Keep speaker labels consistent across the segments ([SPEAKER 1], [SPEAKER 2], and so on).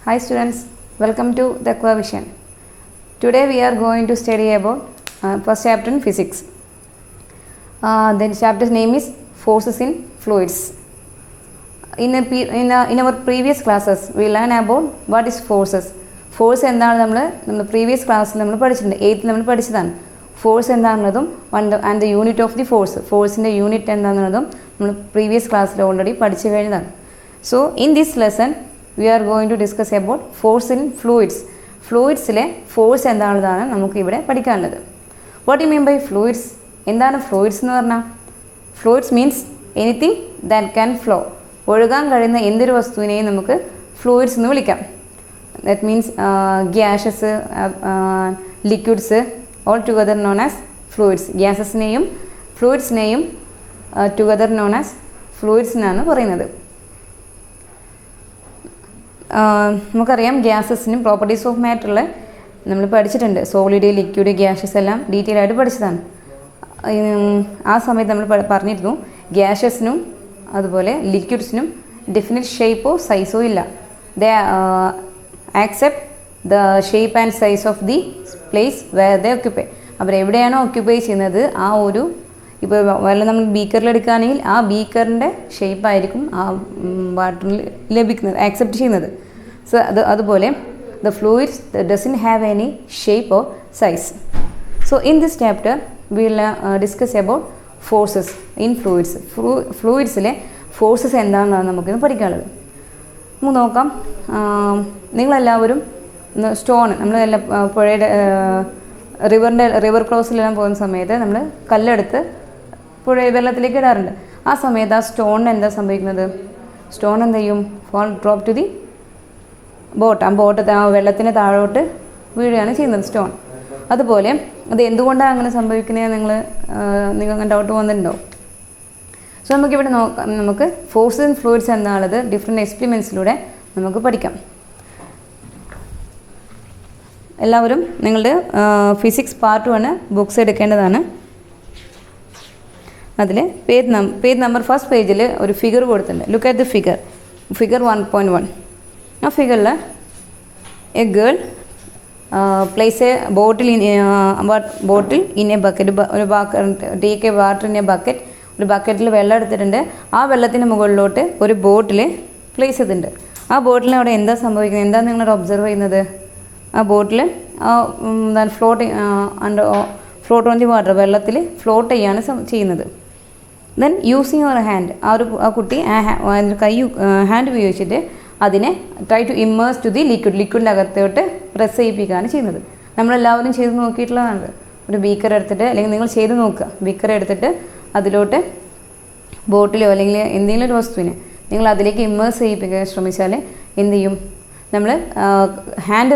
[SPEAKER 1] Hi students, welcome to the Aquavision. Today we are going to study about first chapter in physics. The chapter's name is forces in fluids. In our previous classes we learned about what is forces. Force എന്താണ് നമ്മൾ previous ക്ലാസ്സിൽ നമ്മൾ പഠിച്ചിട്ടുണ്ട്. 8th നമ്മൾ പഠിച്ചതാണ്. Force എന്താണെന്നതും and the unit of the force, ഫോഴ്സിൻ്റെ unit എന്താണെന്നതും നമ്മൾ പ്രീവിയസ് ക്ലാസ്സിൽ ഓൾറെഡി പഠിച്ചു കഴിഞ്ഞതാണ്. So in this lesson we are going to discuss about force in fluids. ഫ്ലൂയിഡ്സിലെ ഫോഴ്സ് എന്താണെന്നാണ് നമുക്ക് ഇവിടെ പഠിക്കാനുള്ളത്. What you mean by fluids? എന്താണ് ഫ്ലൂയിഡ്സ് എന്ന് പറഞ്ഞാൽ? Fluids means anything that can flow. ഒഴുകാൻ കഴിയുന്ന എന്തൊരു വസ്തുവിനെയും നമുക്ക് ഫ്ലൂയിഡ്സ് എന്ന് വിളിക്കാം. That means gases, liquids, all together known as fluids. ഗ്യാസസിനെയും ഫ്ലൂയിഡ്സിനെയും ടുഗദർ നോൺ ആസ് ഫ്ലൂയിഡ്സ് എന്നാണ് പറയുന്നത്. നമുക്കറിയാം ഗ്യാസസിനും പ്രോപ്പർട്ടീസ് ഓഫ് മാറ്ററിൽ നമ്മൾ പഠിച്ചിട്ടുണ്ട്. സോളിഡ്, ലിക്വിഡ്, ഗ്യാസസ് എല്ലാം ഡീറ്റെയിൽ ആയിട്ട് പഠിച്ചതാണ്. ആ സമയത്ത് നമ്മൾ പറഞ്ഞിരുന്നു ഗ്യാസസിനും അതുപോലെ ലിക്വിഡ്സിനും ഡെഫിനിറ്റ് ഷേപ്പോ സൈസോ ഇല്ല. They accept the shape and size of the place where they occupy. അവരെവിടെയാണോ ഒക്യുപ്പൈ ചെയ്യുന്നത് ആ ഒരു, ഇപ്പോൾ വല്ല നമ്മൾ ബീക്കറിലെടുക്കുകയാണെങ്കിൽ ആ ബീക്കറിൻ്റെ ഷേപ്പായിരിക്കും ആ വാട്ടറിൽ ലഭിക്കുന്നത്, ആക്സെപ്റ്റ് ചെയ്യുന്നത്. സോ അതുപോലെ the fluids doesn't have any shape or size. So in this chapter will discuss about forces in fluids. ഫ്ലൂയിഡ്സിലെ ഫോഴ്സസ് എന്താണെന്നാണ് നമുക്കിന്ന് പഠിക്കാനുള്ളത്. നമുക്ക് നോക്കാം. നിങ്ങളെല്ലാവരും സ്റ്റോൺ, നമ്മളെല്ലാം പുഴയുടെ റിവർ ക്രോസിലെല്ലാം പോകുന്ന സമയത്ത് നമ്മൾ കല്ലെടുത്ത് പുഴ വെള്ളത്തിലേക്ക് ഇടാറുണ്ട്. ആ സമയത്ത് ആ സ്റ്റോണിന് എന്താ സംഭവിക്കുന്നത്? സ്റ്റോൺ എന്ത് ചെയ്യും? Fall drop to the boat. ആ വെള്ളത്തിന് താഴോട്ട് വീഴുകയാണ് ചെയ്യുന്നത് സ്റ്റോൺ. അതുപോലെ അത് എന്തുകൊണ്ടാണ് അങ്ങനെ സംഭവിക്കുന്നത് നിങ്ങൾക്ക് ഡൗട്ട് വന്നിട്ടുണ്ടോ? സോ നമുക്കിവിടെ നോക്കാം. നമുക്ക് ഫോഴ്സസ് ഇൻ ഫ്ലൂയിഡ്സ് എന്താണുള്ളത് ഡിഫറെൻറ്റ് എക്സ്പെരിമെൻറ്റ്സിലൂടെ നമുക്ക് പഠിക്കാം. എല്ലാവരും നിങ്ങളുടെ ഫിസിക്സ് പാർട്ട് 1 ബുക്സ് എടുക്കേണ്ടതാണ്. അതിൽ പേജ് നമ്പർ ഫസ്റ്റ് പേജിൽ ഒരു ഫിഗർ കൊടുത്തിട്ടുണ്ട്. Look at the figure 1.1. ആ ഫിഗറിൽ a girl place a bottle in a bucket. Take a water in a bucket. ഒരു ബക്കറ്റിൽ വെള്ളം എടുത്തിട്ടുണ്ട്. ആ വെള്ളത്തിൻ്റെ മുകളിലോട്ട് ഒരു ബോട്ടിൽ പ്ലേസ് ചെയ്തിട്ടുണ്ട്. ആ ബോട്ടിൽ അവിടെ എന്താ സംഭവിക്കുന്നത്? എന്താ നിങ്ങൾ ഒബ്സർവ് ചെയ്യുന്നത്? ആ ബോട്ടിൽ ഫ്ലോട്ട് ഓൺ ദി വാട്ടർ, വെള്ളത്തിൽ ഫ്ലോട്ട് ചെയ്യാണ് ചെയ്യുന്നത്. ദെൻ യൂസിങ് യുവർ ഹാൻഡ്, ആ കുട്ടി ഹാൻഡ് ഉപയോഗിച്ചിട്ട് അതിനെ try to immerse to the ലിക്വിഡിൻ്റെ അകത്തോട്ട് പ്രസ് ചെയ്യിപ്പിക്കുകയാണ് ചെയ്യുന്നത്. നമ്മളെല്ലാവരും ചെയ്ത് നോക്കിയിട്ടുള്ളതാണ്. ഒരു ബീക്കർ എടുത്തിട്ട്, അല്ലെങ്കിൽ നിങ്ങൾ ചെയ്ത് നോക്കുക, ബീക്കർ എടുത്തിട്ട് അതിലോട്ട് ബോട്ടിലോ അല്ലെങ്കിൽ എന്തെങ്കിലും ഒരു വസ്തുവിനെ നിങ്ങൾ അതിലേക്ക് ഇമ്മേഴ്സ് ചെയ്യിപ്പിക്കാൻ ശ്രമിച്ചാൽ എന്ത് ചെയ്യും? നമ്മൾ ഹാൻഡ്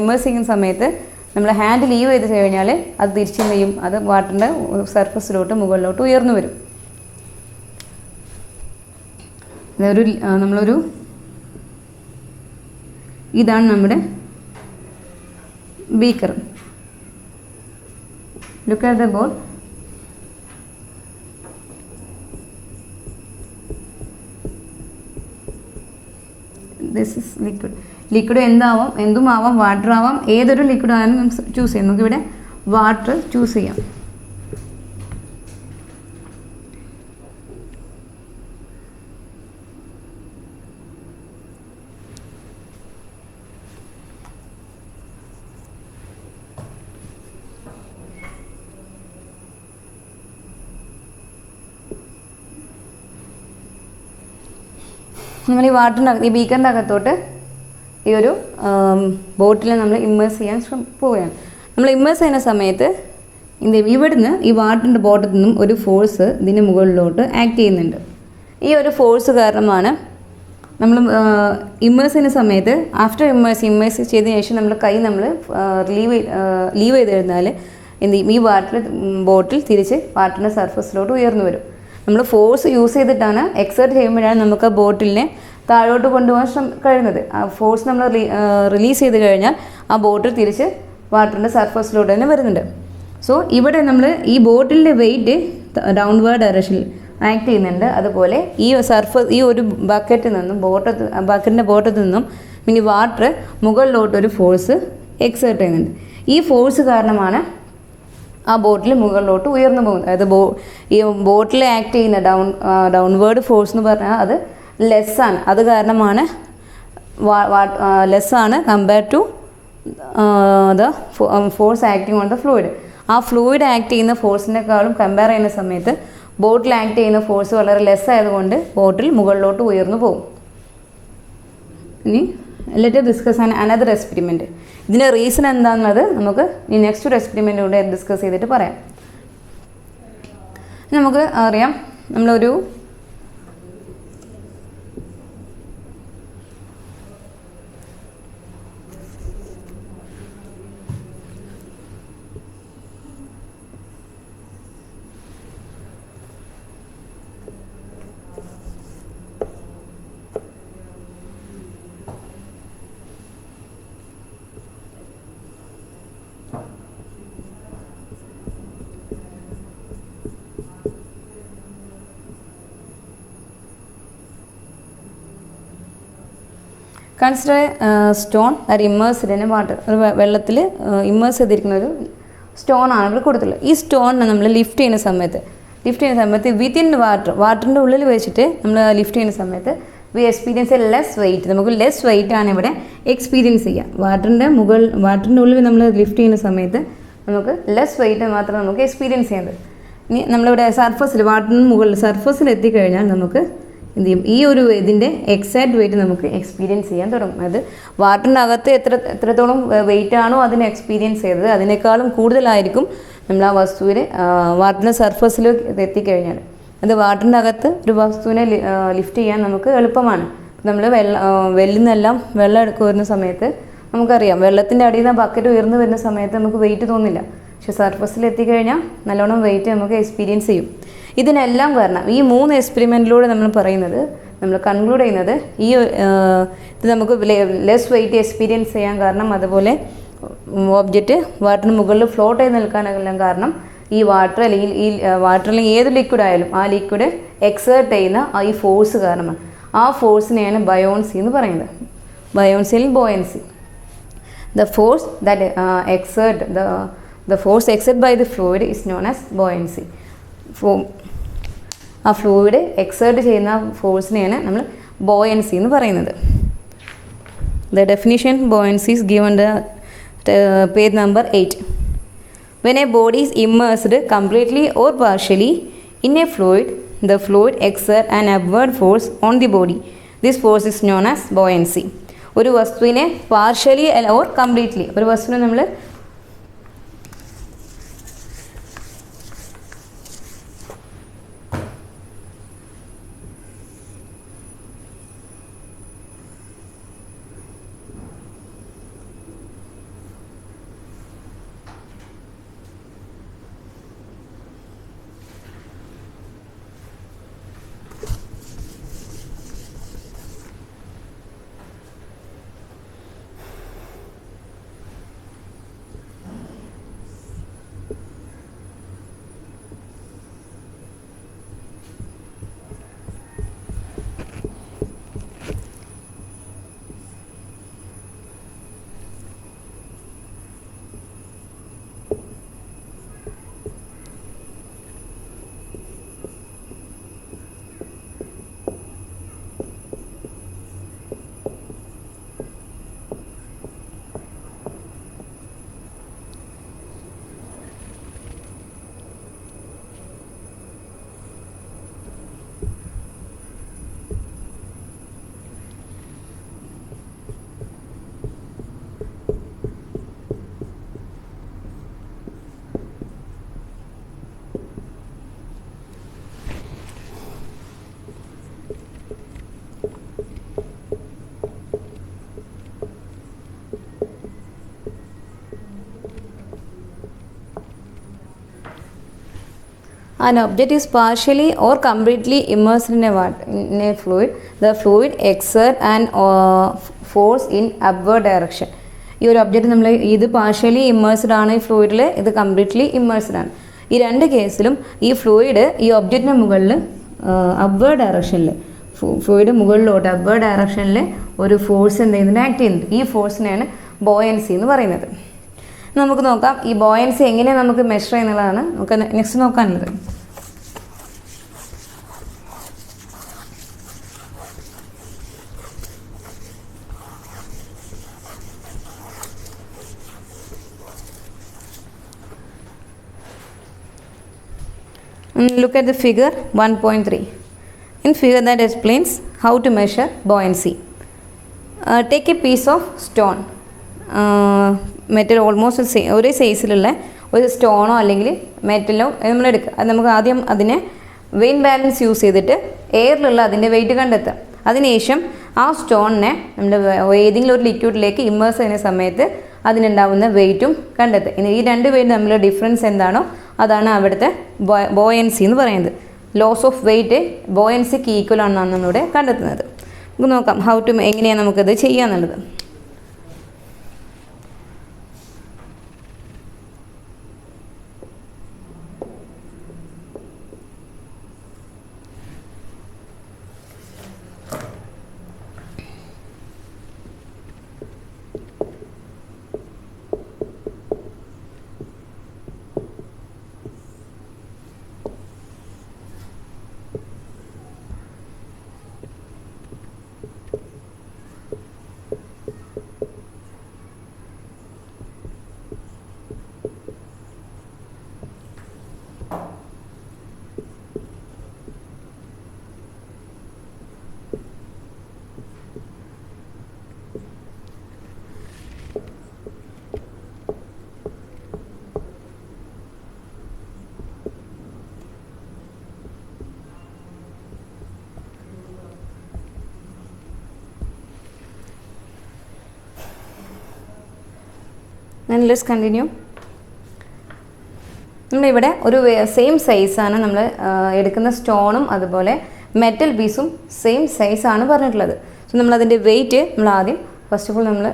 [SPEAKER 1] ഇമ്മേഴ്സ് ചെയ്യുന്ന സമയത്ത് നമ്മൾ ഹാൻഡ് ലീവ് ചെയ്ത് കഴിഞ്ഞാൽ അത് തിരിച്ചെന്ത് ചെയ്യും? അത് വാട്ടറിൻ്റെ സർഫസിലോട്ട് മുകളിലോട്ട് ഉയർന്നു വരും. ഇതാണ് നമ്മുടെ beaker. Look at the ball. This is liquid എന്തും ആവാം, വാട്ടർ ആവാം, ഏതൊരു ലിക്വിഡ് ആയാലും നമുക്ക് ചൂസ് ചെയ്യാം. നമുക്കിവിടെ വാട്ടർ ചൂസ് ചെയ്യാം. നമ്മൾ ഈ ബീക്കറിൻ്റെ അകത്തോട്ട് ഈ ഒരു ബോട്ടിൽ നമ്മൾ ഇമ്മേഴ്സ് ചെയ്യാൻ പോവുകയാണ്. നമ്മൾ ഇമ്മേഴ്സ് ചെയ്യുന്ന സമയത്ത് ഇവിടുന്ന് ഈ വാട്ടറിൻ്റെ ബോട്ടത്തിൽ നിന്നും ഒരു ഫോഴ്സ് ഇതിന് മുകളിലോട്ട് ആക്ട് ചെയ്യുന്നുണ്ട്. ഈ ഒരു ഫോഴ്സ് കാരണമാണ് നമ്മൾ ഇമ്മേഴ്സ് ചെയ്യുന്ന സമയത്ത്, ആഫ്റ്റർ ഇമ്മേഴ്സ് ചെയ്തതിന് ശേഷം നമ്മൾ കൈ ലീവ് ചെയ്ത് കഴിഞ്ഞാൽ എന്ത് ചെയ്യും? ഈ ബോട്ടിൽ തിരിച്ച് വാട്ടറിൻ്റെ സർഫസിലോട്ട് ഉയർന്നു വരും. നമ്മൾ ഫോഴ്സ് യൂസ് ചെയ്തിട്ടാണ്, എക്സേർട്ട് ചെയ്യുമ്പോഴാണ് നമുക്ക് ആ ബോട്ടിലിനെ താഴോട്ട് കൊണ്ടുപോകാൻ കഴിയുന്നത്. ആ ഫോഴ്സ് നമ്മൾ റിലീസ് ചെയ്ത് കഴിഞ്ഞാൽ ആ ബോട്ടിൽ തിരിച്ച് വാട്ടറിൻ്റെ സർഫസിലോട്ട് തന്നെ വരുന്നുണ്ട്. സോ ഇവിടെ നമ്മൾ ഈ ബോട്ടിലിൻ്റെ വെയിറ്റ് ഡൗൺവേർഡ് ഡയറക്ഷനിൽ ആക്ട് ചെയ്യുന്നുണ്ട്. അതുപോലെ ഈ ഒരു ബക്കറ്റിൽ നിന്നും ബക്കറ്റിൻ്റെ ബോട്ടത്തിൽ നിന്നും ഇനി വാട്ടർ മുകളിലോട്ടൊരു ഫോഴ്സ് എക്സേർട്ട് ചെയ്യുന്നുണ്ട്. ഈ ഫോഴ്സ് കാരണമാണ് ആ ബോട്ടിൽ മുകളിലോട്ട് ഉയർന്നു പോകുന്നത്. അതായത് ഈ ബോട്ടിൽ ആക്ട് ചെയ്യുന്ന ഡൗൺവേർഡ് ഫോഴ്സ് എന്ന് പറഞ്ഞാൽ അത് ലെസ്സാണ്. അത് കാരണമാണ് ലെസ്സാണ് compare to the force acting on the fluid. ആ ഫ്ലൂയിഡ് ആക്ട് ചെയ്യുന്ന ഫോഴ്സിനേക്കാളും കമ്പയർ ചെയ്യുന്ന സമയത്ത് ബോട്ടിൽ ആക്ട് ചെയ്യുന്ന ഫോഴ്സ് വളരെ ലെസ് ആയതുകൊണ്ട് ബോട്ടിൽ മുകളിലോട്ട് ഉയർന്നു പോകും. ഇനി ലെറ്റ് ഡിസ്കസ് അനദർ എക്സ്പെരിമെൻറ്റ്. ഇതിൻ്റെ റീസൺ എന്താണെന്നത് നമുക്ക് ഈ നെക്സ്റ്റ് ഒരു എക്സ്പെരിമെൻറ്റിലൂടെ ഡിസ്കസ് ചെയ്തിട്ട് പറയാം. നമുക്ക് അറിയാം, നമ്മളൊരു consider stone are immersed in water. ഒരു വെള്ളത്തിൽ ഇമ്മേഴ്സ് ചെയ്തിരിക്കുന്ന ഒരു സ്റ്റോൺ ആണ് ഇവിടെ കൊടുത്തുള്ളത്. ഈ സ്റ്റോണിനെ നമ്മൾ ലിഫ്റ്റ് ചെയ്യുന്ന സമയത്ത് വിത്തിൻ വാട്ടറിൻ്റെ ഉള്ളിൽ വെച്ചിട്ട് നമ്മൾ ലിഫ്റ്റ് ചെയ്യുന്ന സമയത്ത് we experience a less wait. നമുക്ക് ലെസ് വെയിറ്റ് ആണ് ഇവിടെ എക്സ്പീരിയൻസ് ചെയ്യുക. വാട്ടറിൻ്റെ ഉള്ളിൽ നമ്മൾ ലിഫ്റ്റ് ചെയ്യുന്ന സമയത്ത് നമുക്ക് ലെസ് വെയിറ്റ് മാത്രമേ നമുക്ക് എക്സ്പീരിയൻസ് ചെയ്യുന്നത്. ഇനി നമ്മളിവിടെ വാട്ടറിന് മുകളിൽ സർഫസിൽ എത്തിക്കഴിഞ്ഞാൽ നമുക്ക് എന്ത് ചെയ്യും, ഈ ഒരു ഇതിൻ്റെ എക്സാക്ട് വെയിറ്റ് നമുക്ക് എക്സ്പീരിയൻസ് ചെയ്യാൻ തുടങ്ങും. അതായത് വാട്ടറിൻ്റെ അകത്ത് എത്രത്തോളം വെയിറ്റ് ആണോ അതിനെ എക്സ്പീരിയൻസ് ചെയ്തത് അതിനേക്കാളും കൂടുതലായിരിക്കും നമ്മൾ ആ വസ്തുവിൽ വാട്ടറിൻ്റെ സർഫസിൽ എത്തിക്കഴിഞ്ഞാൽ. അത് വാട്ടറിൻ്റെ അകത്ത് ഒരു വസ്തുവിനെ ലിഫ്റ്റ് ചെയ്യാൻ നമുക്ക് എളുപ്പമാണ്. നമ്മൾ വെള്ളിൽ നിന്നെല്ലാം വെള്ളം എടുക്കുക വരുന്ന സമയത്ത് നമുക്കറിയാം, വെള്ളത്തിൻ്റെ അടിയിൽ നിന്ന് ബക്കറ്റ് ഉയർന്നു വരുന്ന സമയത്ത് നമുക്ക് വെയിറ്റ് തോന്നില്ല. പക്ഷെ സർഫസിൽ എത്തിക്കഴിഞ്ഞാൽ നല്ലോണം വെയിറ്റ് നമുക്ക് എക്സ്പീരിയൻസ് ചെയ്യും. ഇതിനെല്ലാം കാരണം ഈ 3 എക്സ്പെരിമെൻറ്റിലൂടെ നമ്മൾ കൺക്ലൂഡ് ചെയ്യുന്നത് ഇത് നമുക്ക് ലെസ് വെയിറ്റ് എക്സ്പീരിയൻസ് ചെയ്യാൻ കാരണം, അതുപോലെ ഒബ്ജക്റ്റ് വാട്ടറിന് മുകളിൽ ഫ്ലോട്ട് ചെയ്ത് നിൽക്കാനെല്ലാം കാരണം ഈ വാട്ടർ അല്ലെങ്കിൽ ഏത് ലിക്വിഡ് ആയാലും ആ ലിക്വിഡ് എക്സേർട്ട് ചെയ്യുന്ന ഈ ഫോഴ്സ് കാരണമാണ്. ആ ഫോഴ്സിനെയാണ് ബയോൺസി എന്ന് പറയുന്നത്. ബയോൺസി buoyancy. The force exerted by the fluid is known as buoyancy. ആ ഫ്ലൂയിഡ് എക്സേർട്ട് ചെയ്യുന്ന ഫോഴ്സിനെയാണ് നമ്മൾ ബോയൻസി എന്ന് പറയുന്നത്. The definition buoyancy is given the page number 8. When a body is immersed completely or partially in a fluid, the fluid exerts an upward force on the body. This force is known as buoyancy. ഒരു വസ്തുവിനെ partially or completely, ഒരു വസ്തുവിനെ നമ്മൾ an object is partially or completely immersed in a fluid, the fluid exerts an force in upward direction. ഈ ഒരു object നമ്മൾ ഇത് partially immersed ആണ്, ഈ ഫ്ലൂയിഡിൽ ഇത് കംപ്ലീറ്റ്ലി ഇമ്മേഴ്സ്ഡ് ആണ്. ഈ രണ്ട് കേസിലും ഈ ഫ്ലൂയിഡ് ഈ ഒബ്ജക്റ്റിന് മുകളിൽ അപ്വേർഡ് ഡയറക്ഷനിൽ ഫ്ലൂയിഡ് മുകളിലോട്ട് അപ്വേർഡ് ഡയറക്ഷനിൽ ഒരു ഫോഴ്സ് എന്ത് ചെയ്യുന്നുണ്ട്, ആക്ട് ചെയ്യുന്നുണ്ട്. ഈ ഫോഴ്സിനെയാണ് ബോയൻസി എന്ന് പറയുന്നത്. നമുക്ക് നോക്കാം ഈ ബോയൻസി എങ്ങനെയാണ് നമുക്ക് മെഷർ ചെയ്യുന്നതാണ് നമുക്ക് next നോക്കാനുള്ളത്. Look at the figure 1.3. In figure that explains how to measure buoyancy. Take a piece of stone. Metal almost ഒരേ സൈസിലുള്ള ഒരു സ്റ്റോണോ അല്ലെങ്കിൽ മെറ്റലോ നമ്മൾ എടുക്കുക. അത് നമുക്ക് ആദ്യം അതിനെ വെയിൻ ബാലൻസ് യൂസ് ചെയ്തിട്ട് എയറിലുള്ള അതിൻ്റെ വെയിറ്റ് കണ്ടെത്താം. അതിനുശേഷം ആ സ്റ്റോണിനെ നമ്മുടെ ഏതെങ്കിലും ഒരു ലിക്വിഡിലേക്ക് ഇമ്മേഴ്സ് ചെയ്യുന്ന സമയത്ത് അതിനുണ്ടാവുന്ന വെയിറ്റും കണ്ടെത്തുക. ഇനി ഈ രണ്ട് വെയിറ്റ് തമ്മിലുള്ള ഡിഫറൻസ് എന്താണോ അതാണ് അവിടുത്തെ ബോയൻസി എന്ന് പറയുന്നത്. ലോസ് ഓഫ് വെയിറ്റ് ബോയൻസിക്ക് ഈക്വൽ ആണെന്നാണ് നമ്മളിവിടെ കണ്ടെത്തുന്നത്. നമുക്ക് നോക്കാം എങ്ങനെയാണ് നമുക്കത് ചെയ്യാന്നുള്ളത്. And let's continue. നമ്മളിവിടെ ഒരു സെയിം സൈസാണ് നമ്മൾ എടുക്കുന്ന സ്റ്റോണും അതുപോലെ മെറ്റൽ പീസും സെയിം സൈസാണ് പറഞ്ഞിട്ടുള്ളത്. സോ നമ്മളതിൻ്റെ വെയിറ്റ് നമ്മൾ ആദ്യം ഫസ്റ്റ് ഓഫ് ഓൾ നമ്മൾ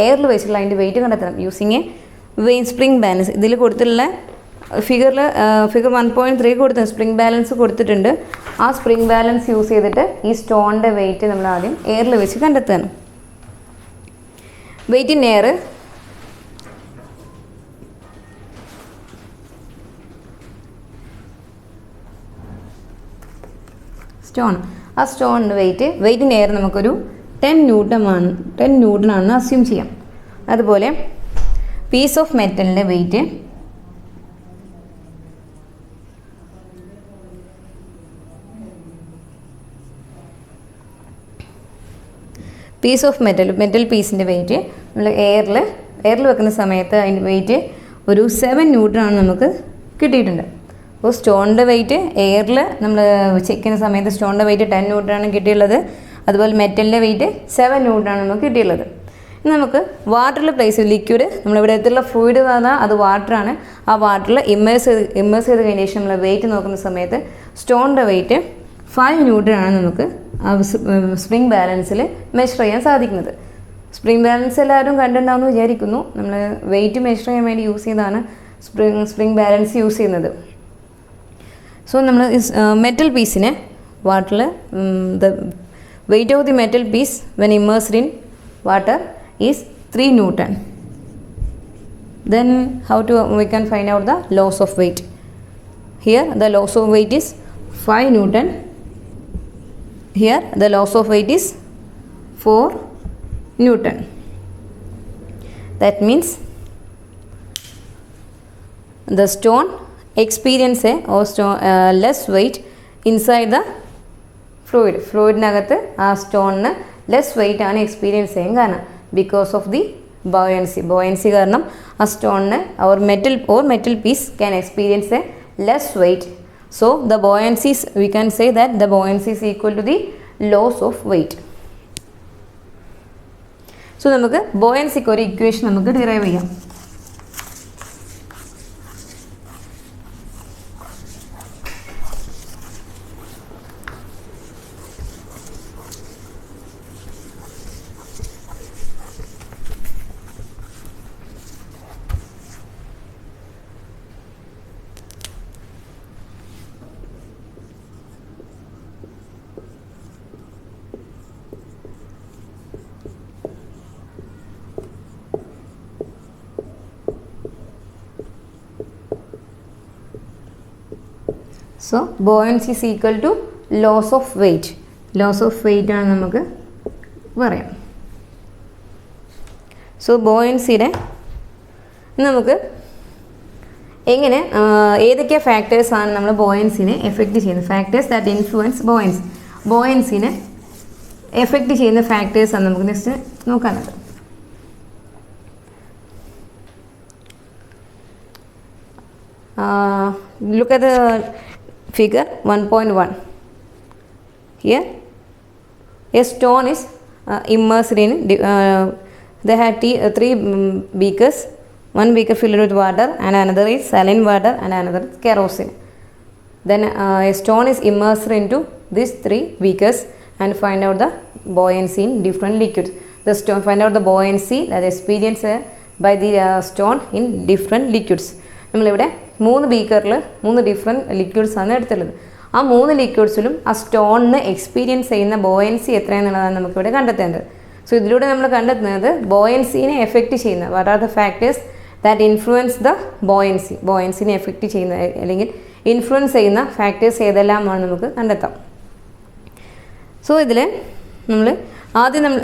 [SPEAKER 1] എയറിൽ വെച്ചിട്ടുള്ള അതിൻ്റെ വെയിറ്റ് കണ്ടെത്തണം using a weighing spring balance. ഇതിൽ കൊടുത്തിട്ടുള്ള ഫിഗർ 1.3 കൊടുത്ത സ്പ്രിംഗ് ബാലൻസ് കൊടുത്തിട്ടുണ്ട്. ആ സ്പ്രിംഗ് ബാലൻസ് യൂസ് ചെയ്തിട്ട് ഈ സ്റ്റോണിൻ്റെ വെയിറ്റ് നമ്മൾ ആദ്യം എയറിൽ വെച്ച് കണ്ടെത്തുകയാണ്. വെയിറ്റ് ഇൻ എയർ സ്റ്റോൺ, ആ സ്റ്റോണിൻ്റെ വെയിറ്റ് ഇൻ എയർ നമുക്കൊരു 10 ന്യൂട്ടൺ ആണെന്ന് അസ്യൂം ചെയ്യാം. അതുപോലെ പീസ് ഓഫ് മെറ്റലിൻ്റെ വെയിറ്റ് മെറ്റൽ പീസിൻ്റെ വെയിറ്റ് നമ്മൾ എയറിൽ വെക്കുന്ന സമയത്ത് അതിൻ്റെ വെയിറ്റ് ഒരു 7 ന്യൂട്ടൺ ആണ് നമുക്ക് കിട്ടിയിട്ടുണ്ട്. അപ്പോൾ സ്റ്റോണിൻ്റെ വെയിറ്റ് എയറിൽ നമ്മൾ ചെക്ക് ചെയ്യുന്ന സമയത്ത് സ്റ്റോണിൻ്റെ വെയിറ്റ് 10 ന്യൂട്ടൺ ആണ് കിട്ടിയുള്ളത്. അതുപോലെ മെറ്റലിൻ്റെ വെയിറ്റ് 7 ന്യൂട്ടൺ ആണ് നമുക്ക് കിട്ടിയുള്ളത്. ഇനി നമുക്ക് വാട്ടറിൽ പ്ലേസ് ചെയ്ത് ലിക്വിഡ് നമ്മളിവിടെ എടുത്തുള്ള ഫ്ലൂയിഡ് പറഞ്ഞാൽ അത് വാട്ടറാണ്. ആ വാട്ടറിൽ ഇമ്മേഴ്സ് ചെയ്ത് കഴിഞ്ഞ ശേഷം നമ്മൾ വെയിറ്റ് നോക്കുന്ന സമയത്ത് സ്റ്റോണിൻ്റെ വെയിറ്റ് 5 ന്യൂട്ടൺ ആണ് നമുക്ക് ആ സ്പ്രിംഗ് ബാലൻസിൽ മെഷർ ചെയ്യാൻ സാധിക്കുന്നത്. സ്പ്രിംഗ് ബാലൻസ് എല്ലാവരും കണ്ടിട്ടുണ്ടാവുമെന്ന് വിചാരിക്കുന്നു. നമ്മൾ വെയിറ്റ് മെഷർ ചെയ്യാൻ വേണ്ടി യൂസ് ചെയ്യുന്നതാണ് സ്പ്രിംഗ് ബാലൻസ് യൂസ് ചെയ്യുന്നത്. സോ നമ്മൾ മെറ്റൽ പീസിനെ വാട്ടറിൽ the weight of the metal piece when immersed in water is 3 newton. Then we can find out the loss of weight. Here the loss of weight is 5 Newton. Here the loss of weight is 4 Newton. That means the stone experience less weight inside the ഫ്ലൂയിഡിനകത്ത് ആ സ്റ്റോണിന് less weight ആണ് experience ചെയ്യാൻ കാരണം because of the buoyancy കാരണം ആ സ്റ്റോണിന് metal piece can experience a less weight. So the buoyancies we can say that the buoyancy is equal to the loss of weight. So നമുക്ക് ബോയൻസിക്ക് ഒരു equation നമുക്ക് ഡിറൈവ് ചെയ്യാം. So buoyancy is equal to loss of weight. Loss of weight ആണ് നമുക്ക് പറയാം. So ബോയൻസിയുടെ നമുക്ക് എങ്ങനെ ഏതൊക്കെ ഫാക്ടേഴ്സാണ് നമ്മൾ ബോയൻസിനെ എഫക്റ്റ് ചെയ്യുന്നത്, ഫാക്ടേഴ്സ് ദാറ്റ് ഇൻഫ്ലുവൻസ് ബോയൻസിനെ എഫക്റ്റ് ചെയ്യുന്ന ഫാക്ടേഴ്സാണ് നമുക്ക് next നോക്കാനുള്ളത്. Look at the figure 1.1. Here a stone is immersed in they had three beakers. One beaker filled with water and another is saline water and another is kerosene. Then a stone is immersed into these three beakers and find out the buoyancy in different liquids. The stone find out the buoyancy that experienced by the stone in different liquids. നമ്മളിവിടെ 3 ബീക്കറിൽ 3 different ലിക്വിഡ്സാണ് എടുത്തുള്ളത്. ആ 3 ലിക്വിഡ്സിലും ആ സ്റ്റോണിന് experience ചെയ്യുന്ന buoyancy എത്രയാണെന്നുള്ളതാണ് നമുക്കിവിടെ കണ്ടെത്തേണ്ടത്. So ഇതിലൂടെ നമ്മൾ കണ്ടെത്തുന്നത് ബോയൻസിനെ എഫക്റ്റ് ചെയ്യുന്ന what are the factors that influence the ബോയൻസിനെ എഫക്റ്റ് ചെയ്യുന്ന അല്ലെങ്കിൽ ഇൻഫ്ലുവൻസ് ചെയ്യുന്ന ഫാക്ടേഴ്സ് ഏതെല്ലാമാണ് നമുക്ക് കണ്ടെത്താം. സോ ഇതിൽ നമ്മൾ ആദ്യം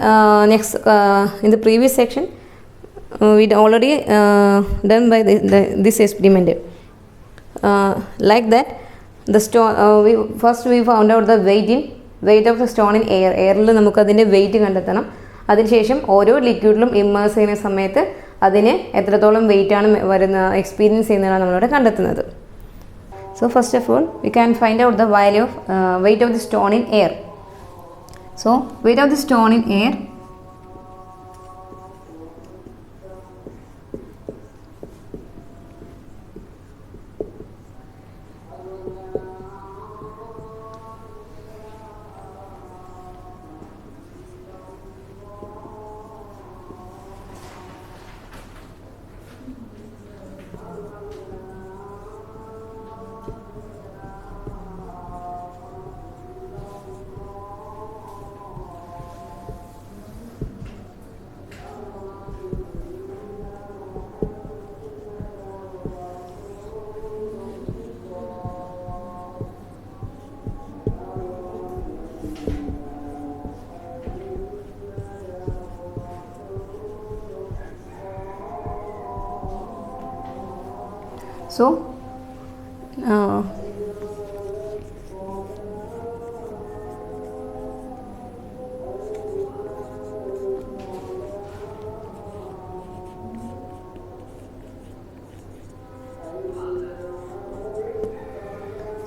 [SPEAKER 1] next in the previous section we already done by this experiment. Like that the stone we found out the weight of the stone in air. എയറിൽ നമുക്ക് അതിൻ്റെ വെയിറ്റ് കണ്ടെത്തണം. അതിനുശേഷം ഓരോ ലിക്വിഡിലും ഇമ്മേഴ്സ് ചെയ്യുന്ന സമയത്ത് അതിന് എത്രത്തോളം വെയിറ്റാണ് വരുന്ന എക്സ്പീരിയൻസ് ചെയ്യുന്നതാണ് നമ്മളിവിടെ കണ്ടെത്തുന്നത്. So first of all we can find out the value of wait of the stone in air. So wait of the stone in air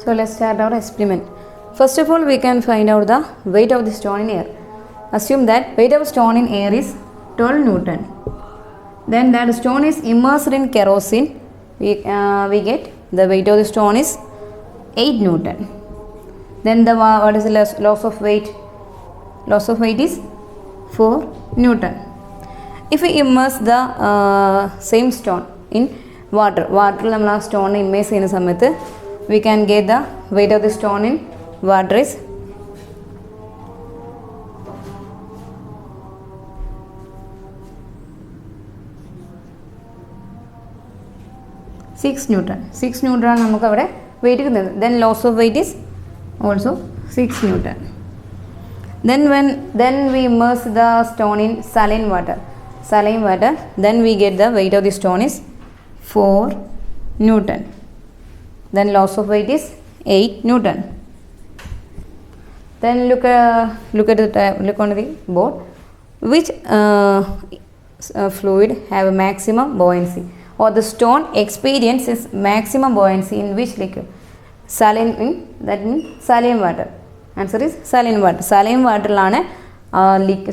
[SPEAKER 1] so let's start our experiment. First of all, we can find out the weight of the stone in air. Assume that weight of stone in air is 12 Newton. Then that stone is immersed in kerosene. We get the weight of the stone is 8 Newton. Then the what is the loss of weight? Loss of weight is 4 Newton. If we immerse the same stone in water നമ്മൾ ആ stone immerse ചെയ്യുന്ന സമയത്ത് we can get the weight of the stone in water is 6 Newton. 6 Newton ആണ് നമുക്ക് അവിടെ wait കിട്ടുന്നത്. Then loss of weight is also 6 Newton. Then we immerse the stone in saline water. Then we get the weight of the stone is 4 Newton. Then loss of weight is 8 Newton. Then look on the board. Which fluid have a maximum buoyancy, or the stone experiences maximum buoyancy in which liquid? Saline water. Answer is saline water. Saline water ലാണ്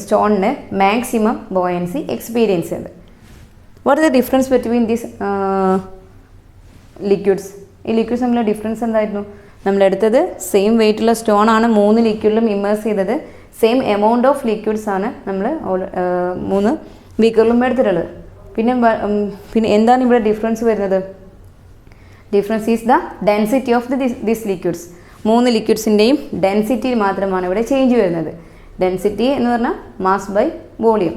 [SPEAKER 1] സ്റ്റോണിന് maximum buoyancy experience ചെയ്തത്. What is the difference between these liquids? ഈ liquids തമ്മിലുള്ള difference എന്തായിരുന്നു? നമ്മളെടുത്തത് same വെയിറ്റുള്ള stone ആണ് 3 ലിക്വിഡിലും immerse ചെയ്തത്. Same amount of liquids ആണ് നമ്മൾ 3 ബീക്കറിലും എടുത്തിട്ടുള്ളത്. പിന്നെ എന്താണ് ഇവിടെ ഡിഫറൻസ് വരുന്നത്? Difference is the density of this liquids. 3 ലിക്വിഡ്സിൻ്റെയും ഡെൻസിറ്റി മാത്രമാണ് ഇവിടെ ചേഞ്ച് വരുന്നത്. ഡെൻസിറ്റി എന്ന് പറഞ്ഞാൽ മാസ് ബൈ വോളിയം.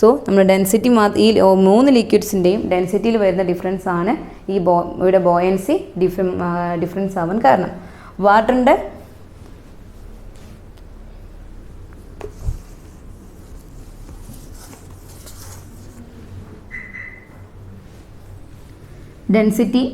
[SPEAKER 1] സോ നമ്മൾ ഡെൻസിറ്റി ഈ 3 ലിക്വിഡ്സിൻ്റെയും ഡെൻസിറ്റിയിൽ വരുന്ന ഡിഫറൻസ് ആണ് ഇവിടെ ബോയൻസി ഡിഫറൻസ് ആവാൻ കാരണം. വാട്ടറിൻ്റെ ഡെൻസിറ്റി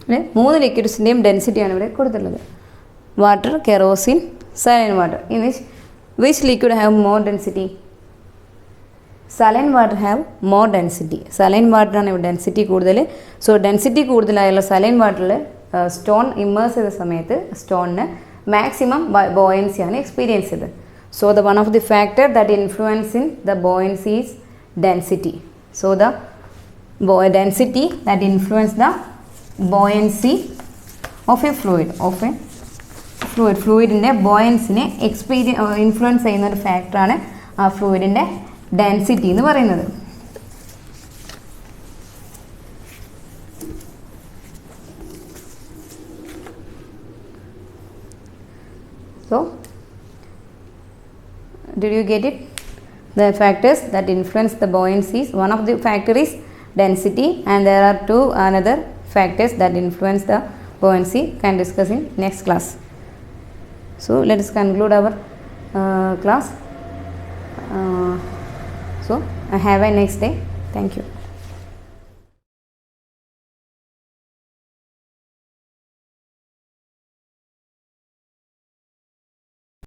[SPEAKER 1] ഇവിടെ 3 ലിക്വിഡ്സിൻ്റെയും ഡെൻസിറ്റിയാണ് ഇവിടെ കൊടുത്തിട്ടുള്ളത്. Water, kerosene, saline water. In which liquid have more density? Saline water have more density. Saline വാട്ടറാണ് ഇവിടെ ഡെൻസിറ്റി കൂടുതൽ. സോ ഡെൻസിറ്റി കൂടുതലായുള്ള സലൈൻ വാട്ടറിൽ സ്റ്റോൺ ഇമ്മേഴ്സ് ചെയ്ത സമയത്ത് സ്റ്റോണിന് മാക്സിമം ബോയൻസിയാണ് എക്സ്പീരിയൻസ് ചെയ്തത്. So the one of the factor that influence in the buoyancy is density. So the density that influence the buoyancy of a ഫ്ലൂയിഡിൻ്റെ ബോയൻസിനെ ഇൻഫ്ലുവൻസ് ചെയ്യുന്ന ഒരു ഫാക്ടറാണ് ആ ഫ്ലൂയിഡിൻ്റെ ഡെൻസിറ്റി എന്ന് പറയുന്നത്. So did you get it? The factors that influence the buoyancy, one of the factor is density, and there are two another factors that influence the buoyancy. Can discuss in next class. So let us conclude our class. So have a next day. Thank you.